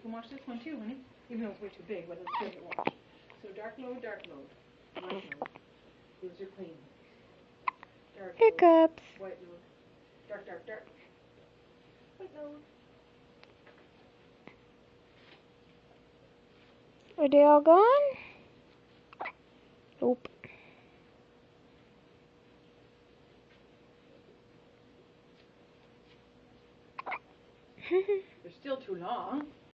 can watch this one too, honey. Even though it's way too big, but it's good to watch. So dark load, light load. Those are clean. Dark Hiccups. load, white load. Dark, dark, dark. White load. Are they all gone? Nope. They're still too long.